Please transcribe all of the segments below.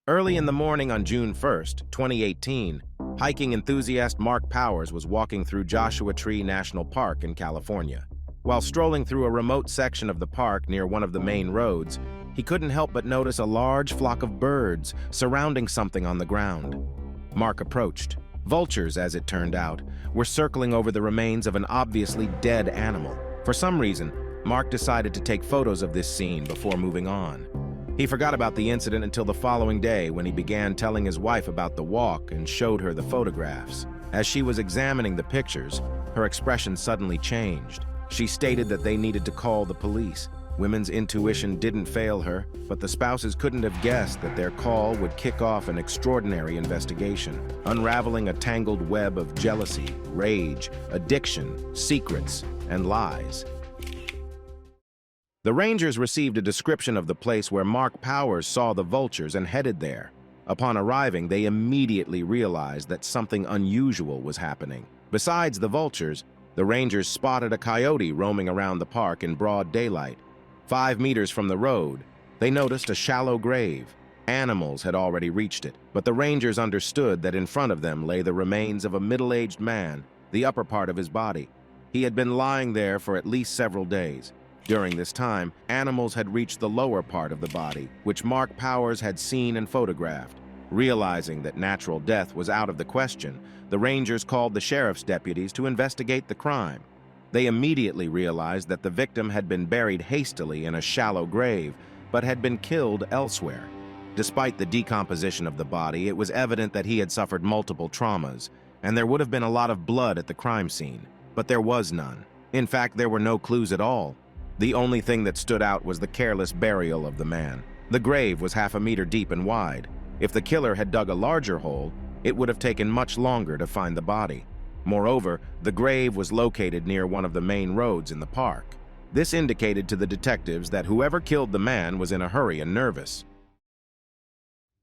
Early in the morning on June 1st, 2018, hiking enthusiast Mark Powers was walking through Joshua Tree National Park in California. While strolling through a remote section of the park near one of the main roads, he couldn't help but notice a large flock of birds surrounding something on the ground. Mark approached. Vultures, as it turned out, were circling over the remains of an obviously dead animal. For some reason, Mark decided to take photos of this scene before moving on. He forgot about the incident until the following day when he began telling his wife about the walk and showed her the photographs. As she was examining the pictures, her expression suddenly changed. She stated that they needed to call the police. Women's intuition didn't fail her, but the spouses couldn't have guessed that their call would kick off an extraordinary investigation, unraveling a tangled web of jealousy, rage, addiction, secrets, and lies. The Rangers received a description of the place where Mark Powers saw the vultures and headed there. Upon arriving, they immediately realized that something unusual was happening. Besides the vultures, the Rangers spotted a coyote roaming around the park in broad daylight. 5 meters from the road, they noticed a shallow grave. Animals had already reached it, but the Rangers understood that in front of them lay the remains of a middle-aged man, the upper part of his body. He had been lying there for at least several days. During this time, animals had reached the lower part of the body, which Mark Powers had seen and photographed. Realizing that natural death was out of the question, the Rangers called the sheriff's deputies to investigate the crime. They immediately realized that the victim had been buried hastily in a shallow grave, but had been killed elsewhere. Despite the decomposition of the body, it was evident that he had suffered multiple traumas, and there would have been a lot of blood at the crime scene. But there was none. In fact, there were no clues at all. The only thing that stood out was the careless burial of the man. The grave was half a meter deep and wide. If the killer had dug a larger hole, it would have taken much longer to find the body. Moreover, the grave was located near one of the main roads in the park. This indicated to the detectives that whoever killed the man was in a hurry and nervous.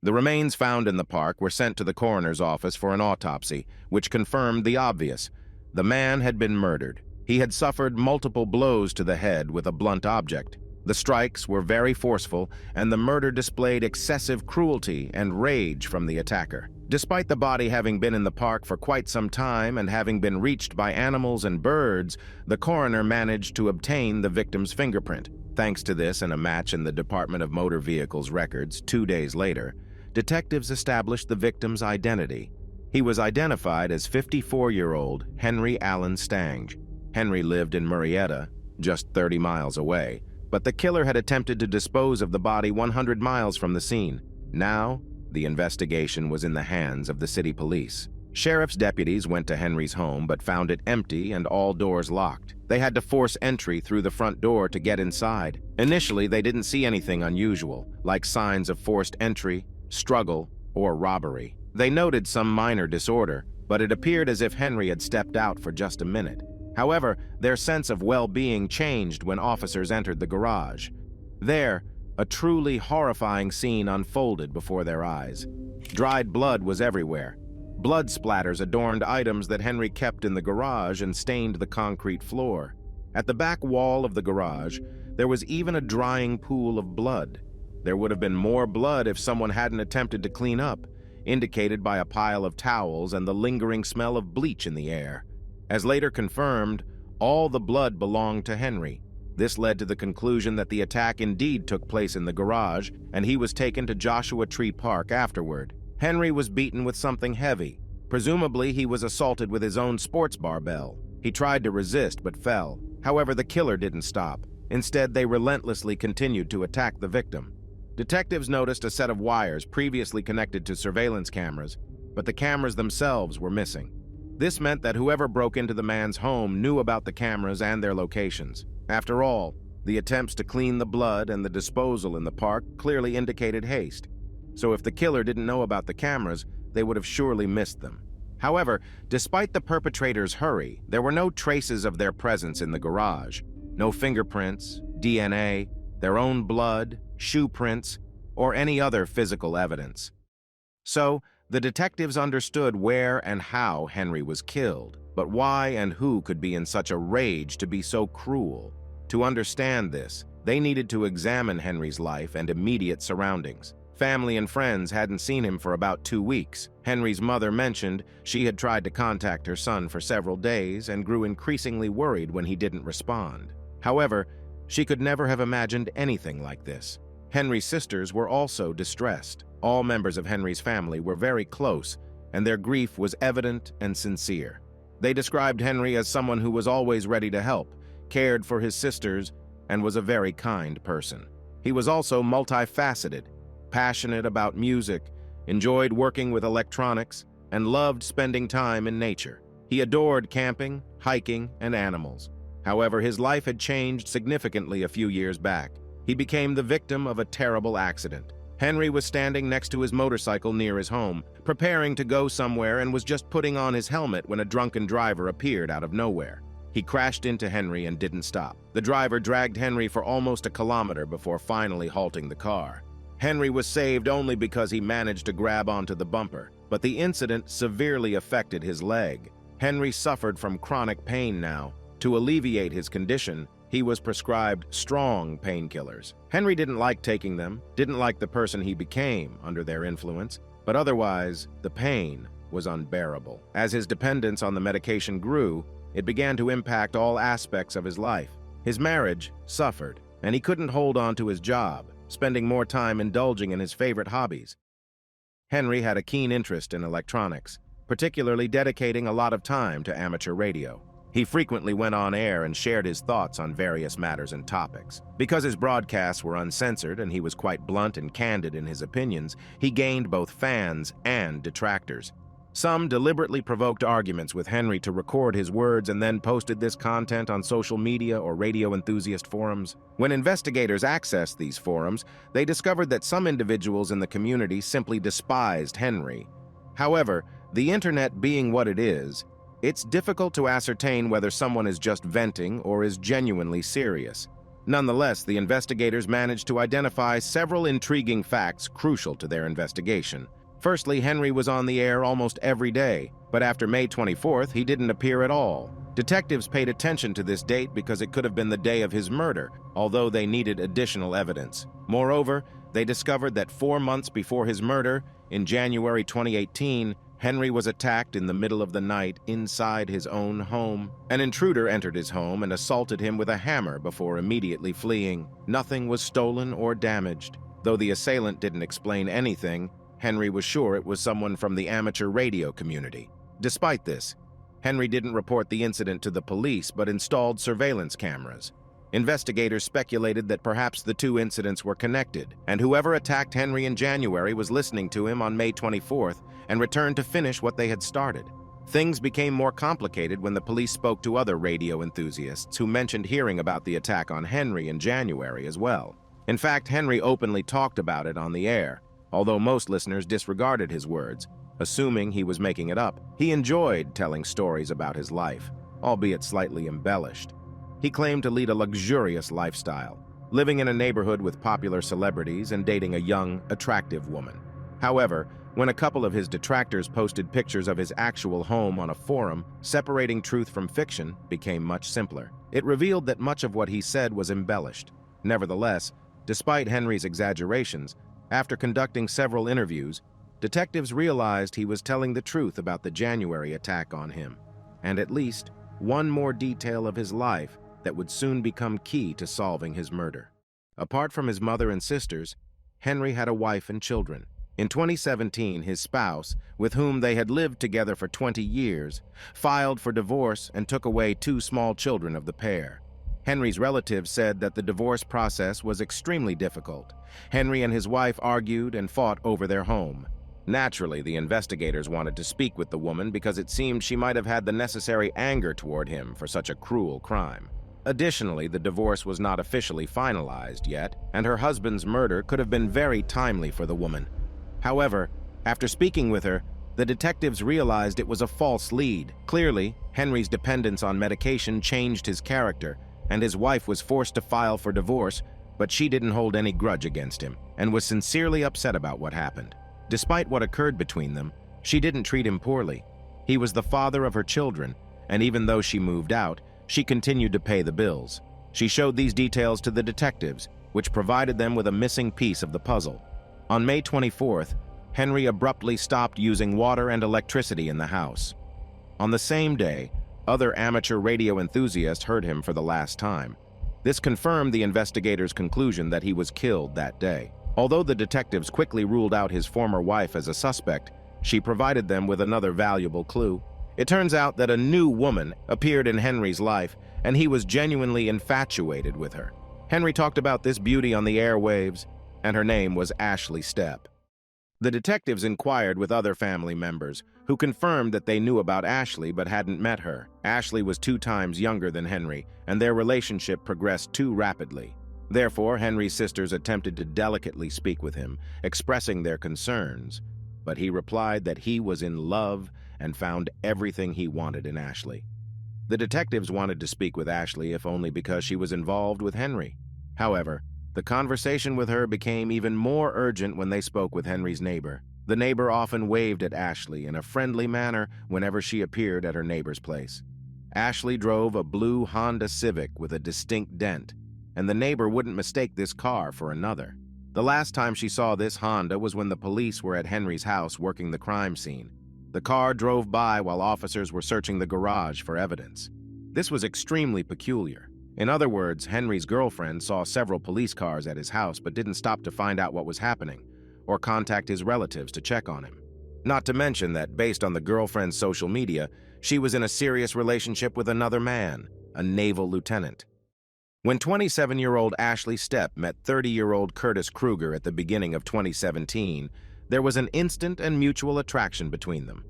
The remains found in the park were sent to the coroner's office for an autopsy, which confirmed the obvious. The man had been murdered. He had suffered multiple blows to the head with a blunt object. The strikes were very forceful, and the murder displayed excessive cruelty and rage from the attacker. Despite the body having been in the park for quite some time and having been reached by animals and birds, the coroner managed to obtain the victim's fingerprint. Thanks to this and a match in the Department of Motor Vehicles records 2 days later, detectives established the victim's identity. He was identified as 54-year-old Henry Allen Stange. Henry lived in Murrieta, just 30 miles away, but the killer had attempted to dispose of the body 100 miles from the scene. Now, the investigation was in the hands of the city police. Sheriff's deputies went to Henry's home but found it empty and all doors locked. They had to force entry through the front door to get inside. Initially, they didn't see anything unusual, like signs of forced entry, struggle, or robbery. They noted some minor disorder, but it appeared as if Henry had stepped out for just a minute. However, their sense of well-being changed when officers entered the garage. There, a truly horrifying scene unfolded before their eyes. Dried blood was everywhere. Blood splatters adorned items that Henry kept in the garage and stained the concrete floor. At the back wall of the garage, there was even a drying pool of blood. There would have been more blood if someone hadn't attempted to clean up, indicated by a pile of towels and the lingering smell of bleach in the air. As later confirmed, all the blood belonged to Henry. This led to the conclusion that the attack indeed took place in the garage, and he was taken to Joshua Tree Park afterward. Henry was beaten with something heavy. Presumably, he was assaulted with his own sports barbell. He tried to resist but fell. However, the killer didn't stop. Instead, they relentlessly continued to attack the victim. Detectives noticed a set of wires previously connected to surveillance cameras, but the cameras themselves were missing. This meant that whoever broke into the man's home knew about the cameras and their locations. After all, the attempts to clean the blood and the disposal in the park clearly indicated haste. So if the killer didn't know about the cameras, they would have surely missed them. However, despite the perpetrator's hurry, there were no traces of their presence in the garage. No fingerprints, DNA, their own blood, shoe prints, or any other physical evidence. So, the detectives understood where and how Henry was killed, but why and who could be in such a rage to be so cruel? To understand this, they needed to examine Henry's life and immediate surroundings. Family and friends hadn't seen him for about 2 weeks. Henry's mother mentioned she had tried to contact her son for several days and grew increasingly worried when he didn't respond. However, she could never have imagined anything like this. Henry's sisters were also distressed. All members of Henry's family were very close, and their grief was evident and sincere. They described Henry as someone who was always ready to help, cared for his sisters, and was a very kind person. He was also multifaceted, passionate about music, enjoyed working with electronics, and loved spending time in nature. He adored camping, hiking, and animals. However, his life had changed significantly a few years back. He became the victim of a terrible accident. Henry was standing next to his motorcycle near his home, preparing to go somewhere, and was just putting on his helmet when a drunken driver appeared out of nowhere. He crashed into Henry and didn't stop. The driver dragged Henry for almost a kilometer before finally halting the car. Henry was saved only because he managed to grab onto the bumper, but the incident severely affected his leg. Henry suffered from chronic pain now. To alleviate his condition, he was prescribed strong painkillers. Henry didn't like taking them, didn't like the person he became under their influence, but otherwise, the pain was unbearable. As his dependence on the medication grew, it began to impact all aspects of his life. His marriage suffered, and he couldn't hold on to his job, spending more time indulging in his favorite hobbies. Henry had a keen interest in electronics, particularly dedicating a lot of time to amateur radio. He frequently went on air and shared his thoughts on various matters and topics. Because his broadcasts were uncensored and he was quite blunt and candid in his opinions, he gained both fans and detractors. Some deliberately provoked arguments with Henry to record his words and then posted this content on social media or radio enthusiast forums. When investigators accessed these forums, they discovered that some individuals in the community simply despised Henry. However, the internet being what it is, it's difficult to ascertain whether someone is just venting or is genuinely serious. Nonetheless, the investigators managed to identify several intriguing facts crucial to their investigation. Firstly, Henry was on the air almost every day, but after May 24th, he didn't appear at all. Detectives paid attention to this date because it could have been the day of his murder, although they needed additional evidence. Moreover, they discovered that 4 months before his murder, in January 2018, Henry was attacked in the middle of the night inside his own home. An intruder entered his home and assaulted him with a hammer before immediately fleeing. Nothing was stolen or damaged. Though the assailant didn't explain anything, Henry was sure it was someone from the amateur radio community. Despite this, Henry didn't report the incident to the police but installed surveillance cameras. Investigators speculated that perhaps the two incidents were connected, and whoever attacked Henry in January was listening to him on May 24th and returned to finish what they had started. Things became more complicated when the police spoke to other radio enthusiasts who mentioned hearing about the attack on Henry in January as well. In fact, Henry openly talked about it on the air, although most listeners disregarded his words, assuming he was making it up. He enjoyed telling stories about his life, albeit slightly embellished. He claimed to lead a luxurious lifestyle, living in a neighborhood with popular celebrities and dating a young, attractive woman. However, when a couple of his detractors posted pictures of his actual home on a forum, separating truth from fiction became much simpler. It revealed that much of what he said was embellished. Nevertheless, despite Henry's exaggerations, after conducting several interviews, detectives realized he was telling the truth about the January attack on him, and at least one more detail of his life that would soon become key to solving his murder. Apart from his mother and sisters, Henry had a wife and children. In 2017, his spouse, with whom they had lived together for 20 years, filed for divorce and took away 2 small children of the pair. Henry's relatives said that the divorce process was extremely difficult. Henry and his wife argued and fought over their home. Naturally, the investigators wanted to speak with the woman because it seemed she might have had the necessary anger toward him for such a cruel crime. Additionally, the divorce was not officially finalized yet, and her husband's murder could have been very timely for the woman. However, after speaking with her, the detectives realized it was a false lead. Clearly, Henry's dependence on medication changed his character, and his wife was forced to file for divorce, but she didn't hold any grudge against him and was sincerely upset about what happened. Despite what occurred between them, she didn't treat him poorly. He was the father of her children, and even though she moved out, she continued to pay the bills. She showed these details to the detectives, which provided them with a missing piece of the puzzle. On May 24th, Henry abruptly stopped using water and electricity in the house. On the same day, other amateur radio enthusiasts heard him for the last time. This confirmed the investigators' conclusion that he was killed that day. Although the detectives quickly ruled out his former wife as a suspect, she provided them with another valuable clue. It turns out that a new woman appeared in Henry's life, and he was genuinely infatuated with her. Henry talked about this beauty on the airwaves, and her name was Ashley Stepp. The detectives inquired with other family members, who confirmed that they knew about Ashley but hadn't met her. Ashley was 2 times younger than Henry, and their relationship progressed too rapidly. Therefore, Henry's sisters attempted to delicately speak with him, expressing their concerns, but he replied that he was in love and found everything he wanted in Ashley. The detectives wanted to speak with Ashley if only because she was involved with Henry. However, the conversation with her became even more urgent when they spoke with Henry's neighbor. The neighbor often waved at Ashley in a friendly manner whenever she appeared at her neighbor's place. Ashley drove a blue Honda Civic with a distinct dent, and the neighbor wouldn't mistake this car for another. The last time she saw this Honda was when the police were at Henry's house working the crime scene. The car drove by while officers were searching the garage for evidence. This was extremely peculiar. In other words, Henry's girlfriend saw several police cars at his house but didn't stop to find out what was happening or contact his relatives to check on him. Not to mention that, based on the girlfriend's social media, she was in a serious relationship with another man, a naval lieutenant. When 27-year-old Ashley Stepp met 30-year-old Curtis Kruger at the beginning of 2017, there was an instant and mutual attraction between them.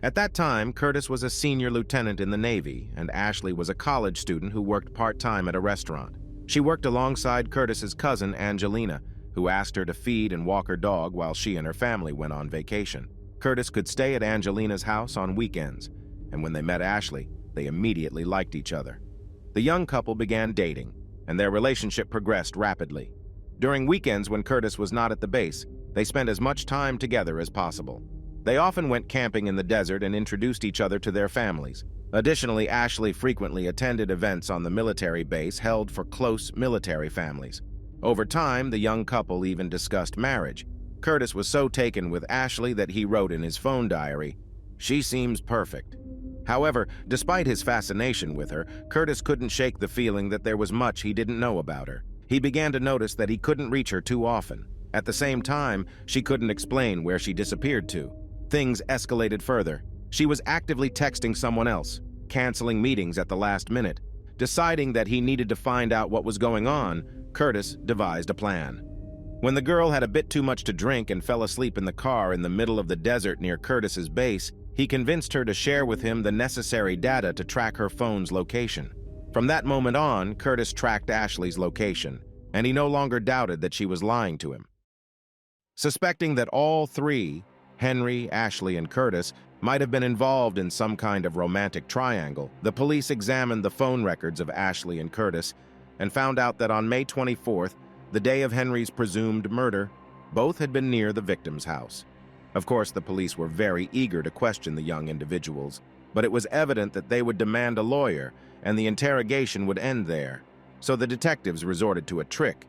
At that time, Curtis was a senior lieutenant in the Navy, and Ashley was a college student who worked part-time at a restaurant. She worked alongside Curtis's cousin, Angelina, who asked her to feed and walk her dog while she and her family went on vacation. Curtis could stay at Angelina's house on weekends, and when they met Ashley, they immediately liked each other. The young couple began dating, and their relationship progressed rapidly. During weekends when Curtis was not at the base, they spent as much time together as possible. They often went camping in the desert and introduced each other to their families. Additionally, Ashley frequently attended events on the military base held for close military families. Over time, the young couple even discussed marriage. Curtis was so taken with Ashley that he wrote in his phone diary, "She seems perfect." However, despite his fascination with her, Curtis couldn't shake the feeling that there was much he didn't know about her. He began to notice that he couldn't reach her too often. At the same time, she couldn't explain where she disappeared to. Things escalated further. She was actively texting someone else, canceling meetings at the last minute. Deciding that he needed to find out what was going on, Curtis devised a plan. When the girl had a bit too much to drink and fell asleep in the car in the middle of the desert near Curtis's base, he convinced her to share with him the necessary data to track her phone's location. From that moment on, Curtis tracked Ashley's location, and he no longer doubted that she was lying to him. Suspecting that all three, Henry, Ashley, and Curtis, might have been involved in some kind of romantic triangle, the police examined the phone records of Ashley and Curtis and found out that on May 24th, the day of Henry's presumed murder, both had been near the victim's house. Of course, the police were very eager to question the young individuals, but it was evident that they would demand a lawyer and the interrogation would end there. So the detectives resorted to a trick.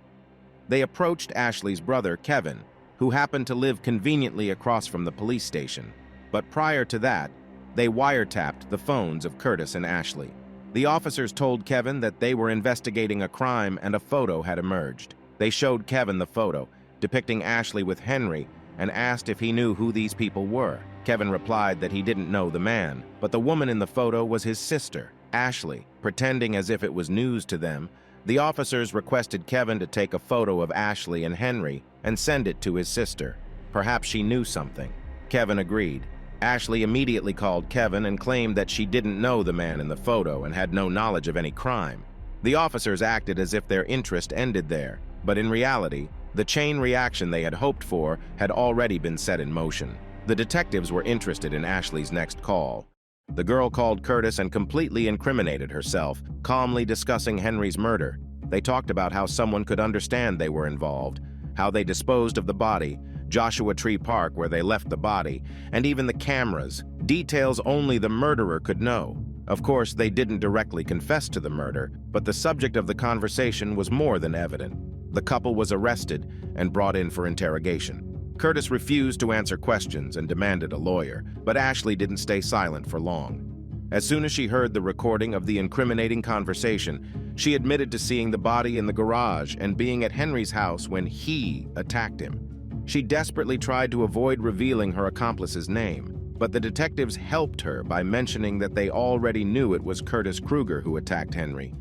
They approached Ashley's brother, Kevin, who happened to live conveniently across from the police station. But prior to that, they wiretapped the phones of Curtis and Ashley. The officers told Kevin that they were investigating a crime and a photo had emerged. They showed Kevin the photo, depicting Ashley with Henry, and asked if he knew who these people were. Kevin replied that he didn't know the man, but the woman in the photo was his sister, Ashley. Pretending as if it was news to them, the officers requested Kevin to take a photo of Ashley and Henry and send it to his sister. Perhaps she knew something. Kevin agreed. Ashley immediately called Kevin and claimed that she didn't know the man in the photo and had no knowledge of any crime. The officers acted as if their interest ended there, but in reality, the chain reaction they had hoped for had already been set in motion. The detectives were interested in Ashley's next call. The girl called Curtis and completely incriminated herself, calmly discussing Henry's murder. They talked about how someone could understand they were involved, how they disposed of the body, Joshua Tree Park where they left the body, and even the cameras, details only the murderer could know. Of course, they didn't directly confess to the murder, but the subject of the conversation was more than evident. The couple was arrested and brought in for interrogation. Curtis refused to answer questions and demanded a lawyer, but Ashley didn't stay silent for long. As soon as she heard the recording of the incriminating conversation, she admitted to seeing the body in the garage and being at Henry's house when he attacked him. She desperately tried to avoid revealing her accomplice's name, but the detectives helped her by mentioning that they already knew it was Curtis Kruger who attacked Henry.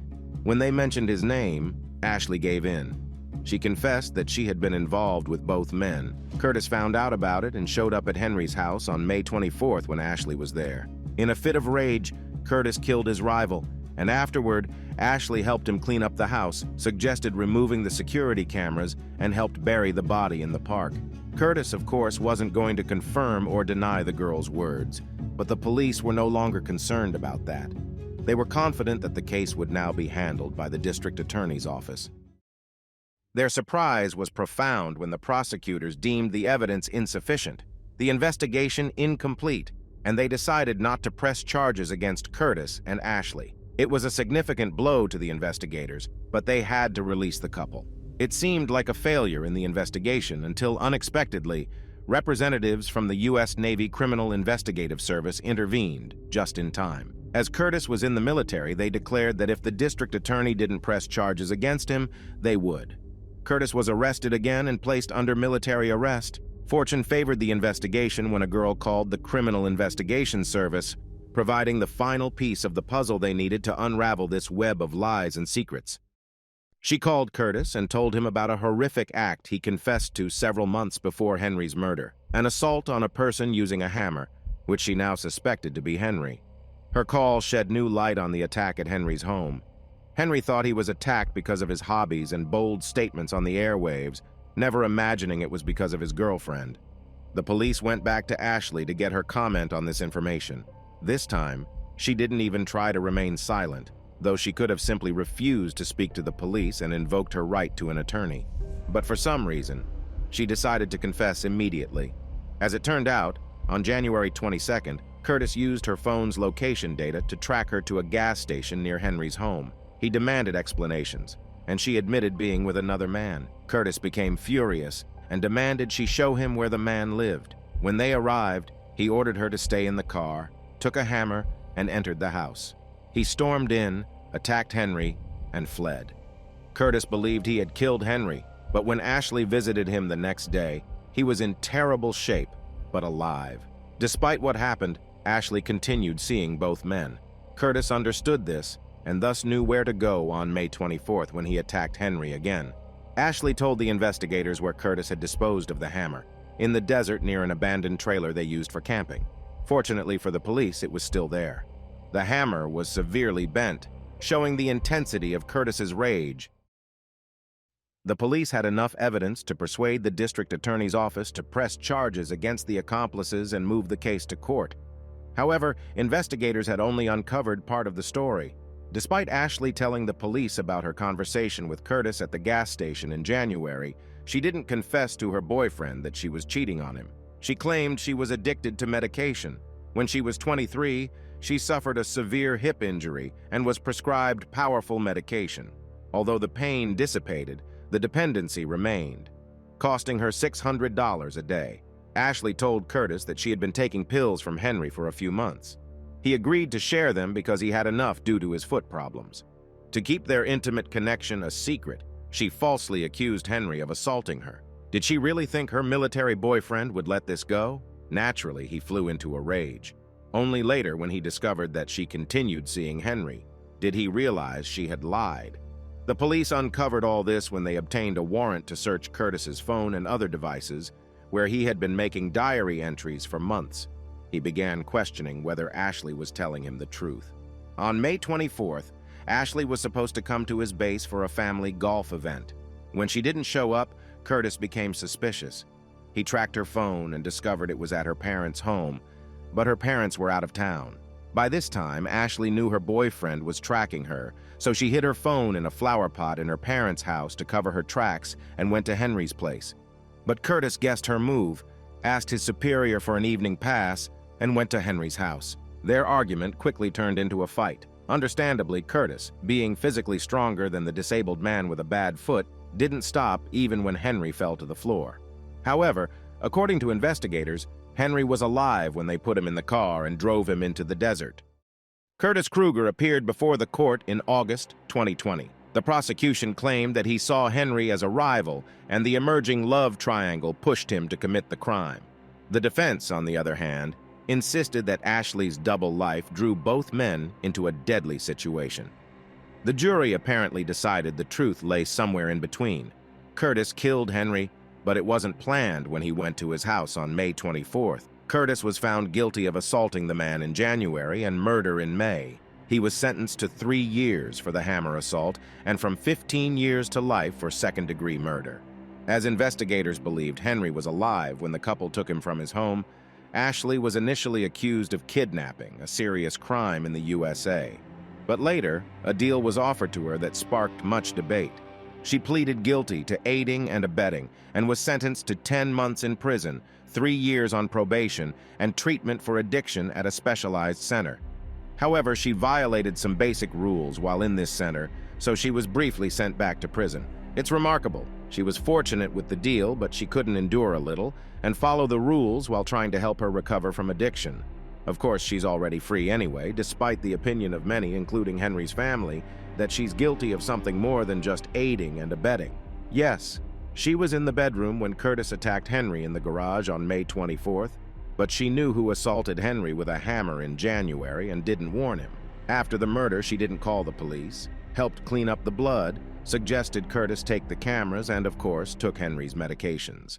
When they mentioned his name, Ashley gave in. She confessed that she had been involved with both men. Curtis found out about it and showed up at Henry's house on May 24th when Ashley was there. In a fit of rage, Curtis killed his rival, and afterward, Ashley helped him clean up the house, suggested removing the security cameras, and helped bury the body in the park. Curtis, of course, wasn't going to confirm or deny the girl's words, but the police were no longer concerned about that. They were confident that the case would now be handled by the district attorney's office. Their surprise was profound when the prosecutors deemed the evidence insufficient, the investigation incomplete, and they decided not to press charges against Curtis and Ashley. It was a significant blow to the investigators, but they had to release the couple. It seemed like a failure in the investigation until, unexpectedly, representatives from the U.S. Navy Criminal Investigative Service intervened just in time. As Curtis was in the military, they declared that if the district attorney didn't press charges against him, they would. Curtis was arrested again and placed under military arrest. Fortune favored the investigation when a girl called the Criminal Investigation Service, providing the final piece of the puzzle they needed to unravel this web of lies and secrets. She called Curtis and told him about a horrific act he confessed to several months before Henry's murder, an assault on a person using a hammer, which she now suspected to be Henry. Her call shed new light on the attack at Henry's home. Henry thought he was attacked because of his hobbies and bold statements on the airwaves, never imagining it was because of his girlfriend. The police went back to Ashley to get her comment on this information. This time, she didn't even try to remain silent, though she could have simply refused to speak to the police and invoked her right to an attorney. But for some reason, she decided to confess immediately. As it turned out, on January 22nd, Curtis used her phone's location data to track her to a gas station near Henry's home. He demanded explanations, and she admitted being with another man. Curtis became furious and demanded she show him where the man lived. When they arrived, he ordered her to stay in the car, took a hammer, and entered the house. He stormed in, attacked Henry, and fled. Curtis believed he had killed Henry, but when Ashley visited him the next day, he was in terrible shape, but alive. Despite what happened, Ashley continued seeing both men. Curtis understood this and thus knew where to go on May 24th when he attacked Henry again. Ashley told the investigators where Curtis had disposed of the hammer, in the desert near an abandoned trailer they used for camping. Fortunately for the police, it was still there. The hammer was severely bent, showing the intensity of Curtis's rage. The police had enough evidence to persuade the district attorney's office to press charges against the accomplices and move the case to court. However, investigators had only uncovered part of the story. Despite Ashley telling the police about her conversation with Curtis at the gas station in January, she didn't confess to her boyfriend that she was cheating on him. She claimed she was addicted to medication. When she was 23, she suffered a severe hip injury and was prescribed powerful medication. Although the pain dissipated, the dependency remained, costing her $600 a day. Ashley told Curtis that she had been taking pills from Henry for a few months. He agreed to share them because he had enough due to his foot problems. To keep their intimate connection a secret, she falsely accused Henry of assaulting her. Did she really think her military boyfriend would let this go? Naturally, he flew into a rage. Only later, when he discovered that she continued seeing Henry, did he realize she had lied. The police uncovered all this when they obtained a warrant to search Curtis's phone and other devices, where he had been making diary entries for months. He began questioning whether Ashley was telling him the truth. On May 24th, Ashley was supposed to come to his base for a family golf event. When she didn't show up, Curtis became suspicious. He tracked her phone and discovered it was at her parents' home, but her parents were out of town. By this time, Ashley knew her boyfriend was tracking her, so she hid her phone in a flower pot in her parents' house to cover her tracks and went to Henry's place. But Curtis guessed her move, asked his superior for an evening pass, and went to Henry's house. Their argument quickly turned into a fight. Understandably, Curtis, being physically stronger than the disabled man with a bad foot, didn't stop even when Henry fell to the floor. However, According to investigators, Henry was alive when they put him in the car and drove him into the desert. Curtis Kruger appeared before the court in August 2020. The prosecution claimed that he saw Henry as a rival, and the emerging love triangle pushed him to commit the crime. The defense, on the other hand, insisted that Ashley's double life drew both men into a deadly situation. The jury apparently decided the truth lay somewhere in between. Curtis killed Henry, but it wasn't planned when he went to his house on May 24th. Curtis was found guilty of assaulting the man in January and murder in May. He was sentenced to 3 years for the hammer assault and from 15 years to life for second-degree murder. As investigators believed Henry was alive when the couple took him from his home, Ashley was initially accused of kidnapping, a serious crime in the USA. But later, a deal was offered to her that sparked much debate. She pleaded guilty to aiding and abetting and was sentenced to 10 months in prison, 3 years on probation, and treatment for addiction at a specialized center. However, she violated some basic rules while in this center, so she was briefly sent back to prison. It's remarkable. She was fortunate with the deal, but she couldn't endure a little and follow the rules while trying to help her recover from addiction. Of course, she's already free anyway, despite the opinion of many, including Henry's family, that she's guilty of something more than just aiding and abetting. Yes, she was in the bedroom when Curtis attacked Henry in the garage on May 24th, but she knew who assaulted Henry with a hammer in January and didn't warn him. After the murder, she didn't call the police, helped clean up the blood, suggested Curtis take the cameras, and of course, took Henry's medications.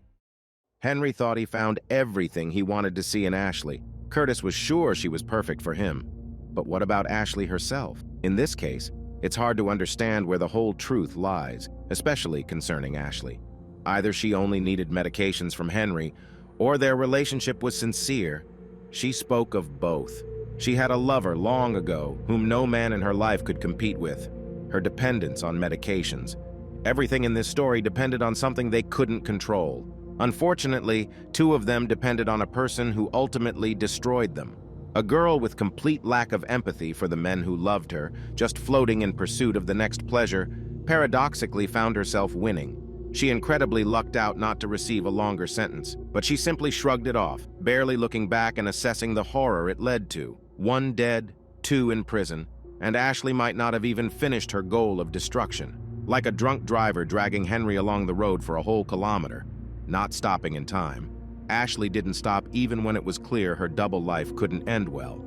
Henry thought he found everything he wanted to see in Ashley. Curtis was sure she was perfect for him. But what about Ashley herself? In this case, it's hard to understand where the whole truth lies, especially concerning Ashley. Either she only needed medications from Henry, or their relationship was sincere. She spoke of both. She had a lover long ago whom no man in her life could compete with. Her dependence on medications. Everything in this story depended on something they couldn't control. Unfortunately, 2 of them depended on a person who ultimately destroyed them. A girl with complete lack of empathy for the men who loved her, just floating in pursuit of the next pleasure, paradoxically found herself winning. She incredibly lucked out not to receive a longer sentence, but she simply shrugged it off, barely looking back and assessing the horror it led to. 1 dead, 2 in prison, and Ashley might not have even finished her goal of destruction. Like a drunk driver dragging Henry along the road for a whole kilometer, not stopping in time. Ashley didn't stop even when it was clear her double life couldn't end well.